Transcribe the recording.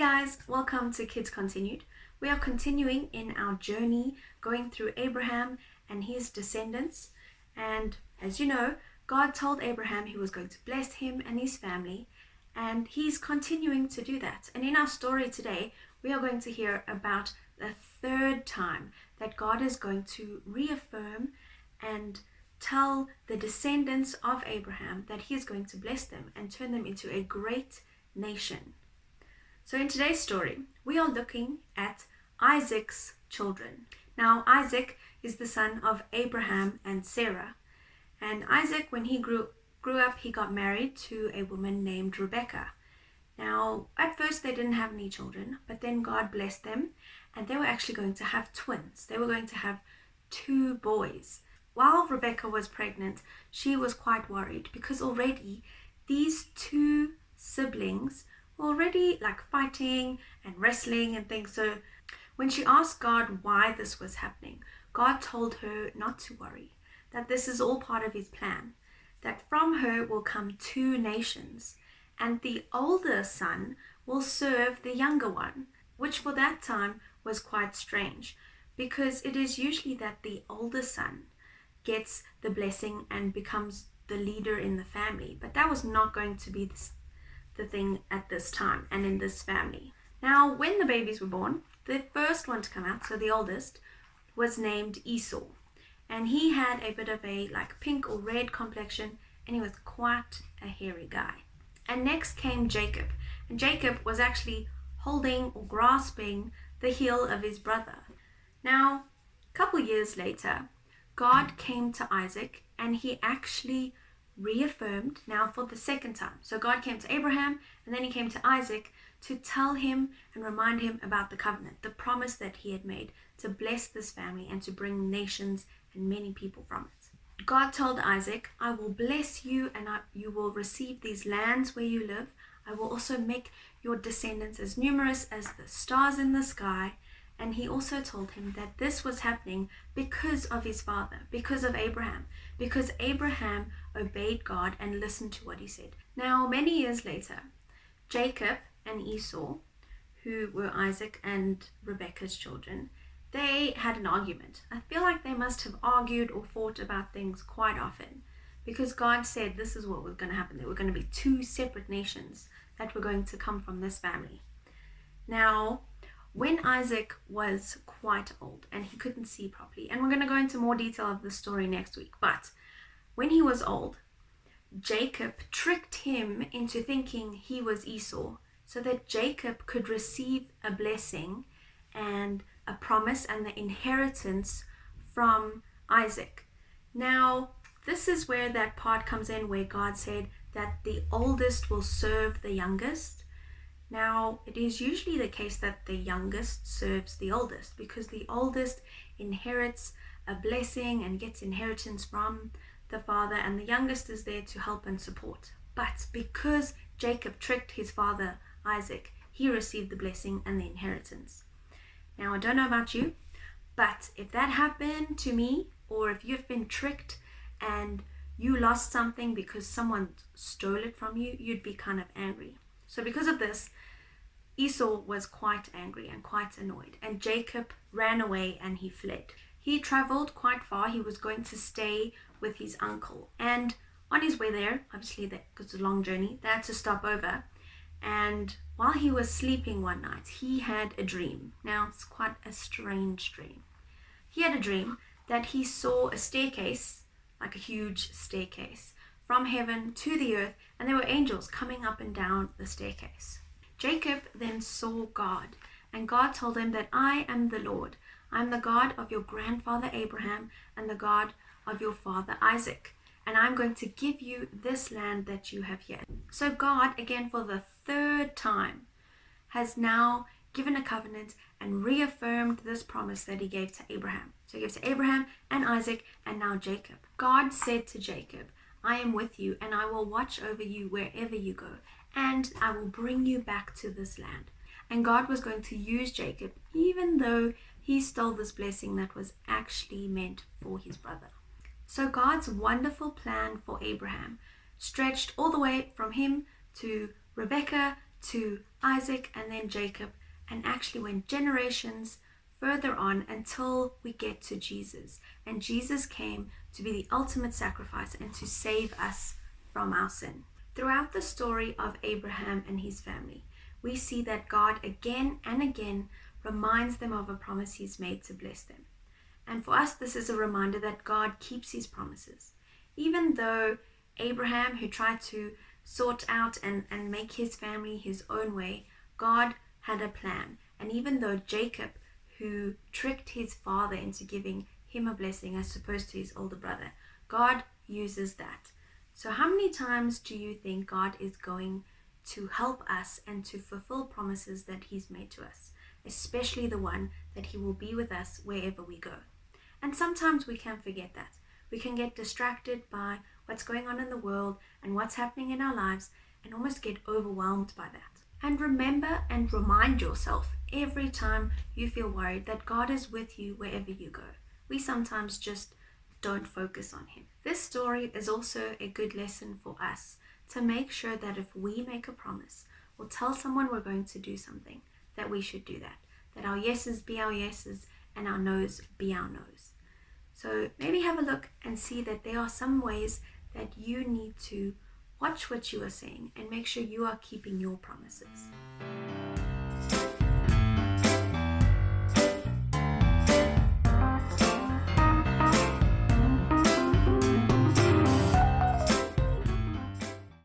guys, welcome to Kids Continued. We are continuing in our journey going through Abraham and his descendants. And as you know, God told Abraham he was going to bless him and his family, and he's continuing to do that. And in our story today, we are going to hear about the third time that God is going to reaffirm and tell the descendants of Abraham that he is going to bless them and turn them into a great nation. So in today's story, we are looking at Isaac's children. Now, Isaac is the son of Abraham and Sarah. And Isaac, when he grew up, he got married to a woman named Rebecca. Now, at first they didn't have any children, but then God blessed them, and they were actually going to have twins. They were going to have 2 boys. While Rebecca was pregnant, she was quite worried because already these 2 siblings already fighting and wrestling and things. So when she asked God why this was happening, God told her not to worry, that this is all part of his plan, that from her will come 2 nations, and the older son will serve the younger one, which for that time was quite strange, because it is usually that the older son gets the blessing and becomes the leader in the family, but that was not going to be the thing at this time and in this family. Now, when the babies were born, the first one to come out, so the oldest, was named Esau, and he had a bit of a pink or red complexion, and he was quite a hairy guy. And next came Jacob, and Jacob was actually holding or grasping the heel of his brother. Now, a couple years later, God came to Isaac, and he actually reaffirmed now for the second time. So God came to Abraham, and then he came to Isaac to tell him and remind him about the covenant, the promise that he had made to bless this family and to bring nations and many people from it. God told Isaac, I will bless you, and you will receive these lands where you live. I will also make your descendants as numerous as the stars in the sky. And he also told him that this was happening because of his father, because of Abraham, because Abraham obeyed God and listened to what he said. Now, many years later, Jacob and Esau, who were Isaac and Rebekah's children, they had an argument. I feel like they must have argued or fought about things quite often, because God said this is what was going to happen. There were going to be 2 separate nations that were going to come from this family. Now, when Isaac was quite old and he couldn't see properly, and we're going to go into more detail of the story next week, but when he was old, Jacob tricked him into thinking he was Esau so that Jacob could receive a blessing and a promise and the inheritance from Isaac. Now, this is where that part comes in where God said that the oldest will serve the youngest. Now, it is usually the case that the youngest serves the oldest because the oldest inherits a blessing and gets inheritance from the father, and the youngest is there to help and support. But because Jacob tricked his father Isaac, he received the blessing and the inheritance. Now, I don't know about you, but if that happened to me, or if you've been tricked and you lost something because someone stole it from you, you'd be kind of angry. So because of this, Esau was quite angry and quite annoyed, and Jacob ran away and he fled. He traveled quite far. He was going to stay with his uncle, and on his way there, obviously because it's a long journey, they had to stop over. And while he was sleeping one night, he had a dream. Now, it's quite a strange dream. He had a dream that he saw a staircase, like a huge staircase, from heaven to the earth, and there were angels coming up and down the staircase. Jacob then saw God, and God told him that I am the Lord. I am the God of your grandfather Abraham and the God of your father Isaac, and I'm going to give you this land that you have here. So God, again for the 3rd time, has now given a covenant and reaffirmed this promise that he gave to Abraham. So he gave to Abraham and Isaac and now Jacob. God said to Jacob, I am with you, and I will watch over you wherever you go, and I will bring you back to this land. And God was going to use Jacob, even though he stole this blessing that was actually meant for his brother. So God's wonderful plan for Abraham stretched all the way from him to Rebekah to Isaac, and then Jacob, and actually went generations further on until we get to Jesus. And Jesus came to be the ultimate sacrifice and to save us from our sin. Throughout the story of Abraham and his family, we see that God again and again reminds them of a promise he's made to bless them. And for us, this is a reminder that God keeps his promises. Even though Abraham, who tried to sort out and make his family his own way, God had a plan. And even though Jacob, who tricked his father into giving him a blessing as opposed to his older brother, God uses that. So how many times do you think God is going to help us and to fulfill promises that he's made to us, especially the one that he will be with us wherever we go? And sometimes we can forget that. We can get distracted by what's going on in the world and what's happening in our lives and almost get overwhelmed by that. And remember and remind yourself every time you feel worried that God is with you wherever you go. We sometimes just don't focus on him. This story is also a good lesson for us to make sure that if we make a promise or tell someone we're going to do something, that we should do that. That our yeses be our yeses and our no's be our no's. So maybe have a look and see that there are some ways that you need to watch what you are saying and make sure you are keeping your promises.